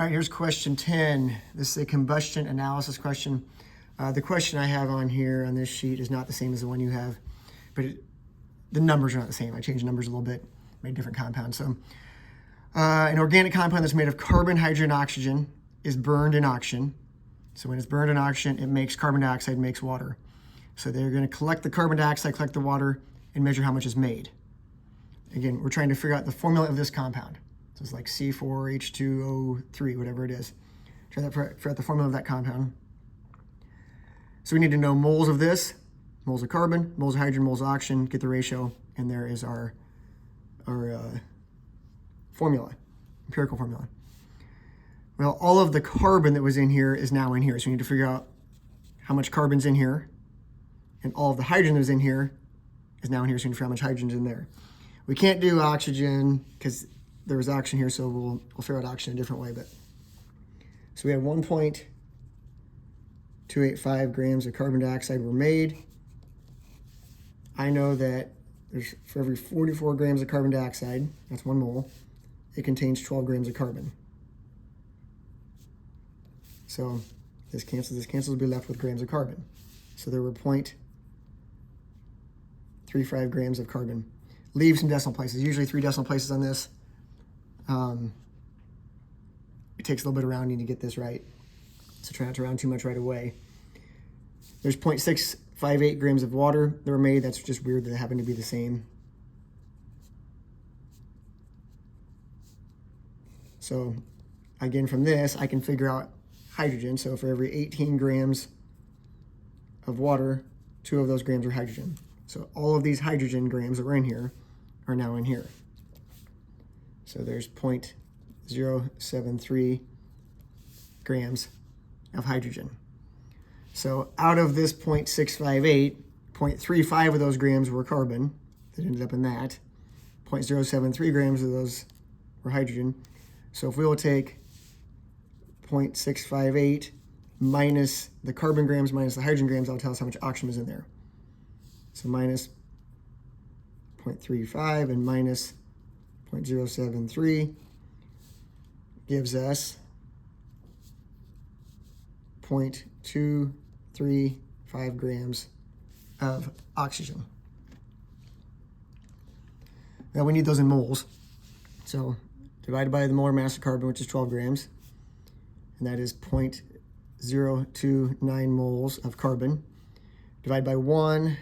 All right, here's question 10. This is a combustion analysis question. The question I have on here on this sheet is not the same as the one you have, but the numbers are not the same. I changed the numbers a little bit, made different compounds. So an organic compound that's made of carbon, hydrogen, oxygen is burned in oxygen. So when it's burned in oxygen, it makes carbon dioxide, makes water. So they're going to collect the carbon dioxide, collect the water, and measure how much is made. Again, we're trying to figure out the formula of this compound. So it's like C4H2O3, whatever it is. Try to figure out the formula of that compound. So we need to know moles of this, moles of carbon, moles of hydrogen, moles of oxygen, get the ratio, and there is our formula, empirical formula. Well, all of the carbon that was in here is now in here, so we need to figure out how much carbon's in here, and all of the hydrogen that was in here is now in here, so we need to figure out how much hydrogen's in there. We can't do oxygen because there was oxygen here, so we'll figure out oxygen a different way. But so we have 1.285 grams of carbon dioxide were made. I know that there's for every 44 grams of carbon dioxide, that's 1 mole, it contains 12 grams of carbon. So this cancels, we'll be left with grams of carbon. So there were 0.35 grams of carbon. Leave some decimal places, usually 3 decimal places on this. It takes a little bit of rounding to get this right, so try not to round too much right away. There's 0.658 grams of water that were made. That's just weird that they happen to be the same. So again, from this, I can figure out hydrogen. So for every 18 grams of water, 2 of those grams are hydrogen. So all of these hydrogen grams that were in here are now in here. So there's 0.073 grams of hydrogen. So out of this 0.658, 0.35 of those grams were carbon that ended up in that. 0.073 grams of those were hydrogen. So if we will take 0.658 minus the carbon grams minus the hydrogen grams, that'll tell us how much oxygen is in there. So minus 0.35 and minus 0.073 gives us 0.235 grams of oxygen. Now we need those in moles. So divided by the molar mass of carbon, which is 12 grams, and that is 0.029 moles of carbon. Divided by 1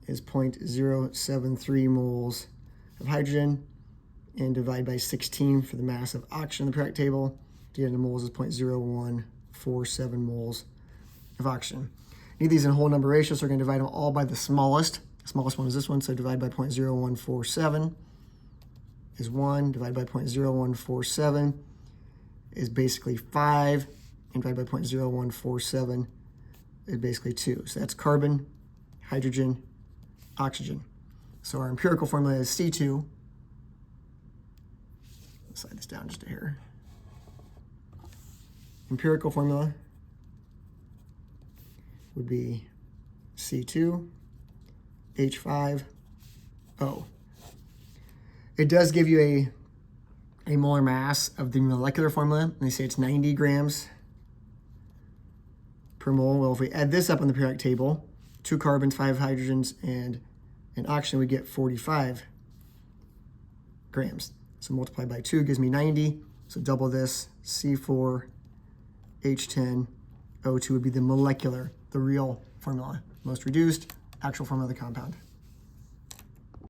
is 0.073 moles of hydrogen, and divide by 16 for the mass of oxygen in the periodic table. To get into moles is 0.0147 moles of oxygen. Need these in whole number ratio, so we're going to divide them all by the smallest. The smallest one is this one, so divide by 0.0147 is 1. Divide by 0.0147 is basically 5, and divide by 0.0147 is basically 2. So that's carbon, hydrogen, oxygen. So our empirical formula is C2. Let's slide this down just a hair. Empirical formula would be C2, H5O. It does give you a molar mass of the molecular formula, and they say it's 90 grams per mole. Well, if we add this up on the periodic table, 2 carbons, 5 hydrogens, and oxygen, we get 45 grams. So multiply by 2 gives me 90. So double this, C4H10O2 would be the molecular, the real formula. Most reduced, actual formula of the compound.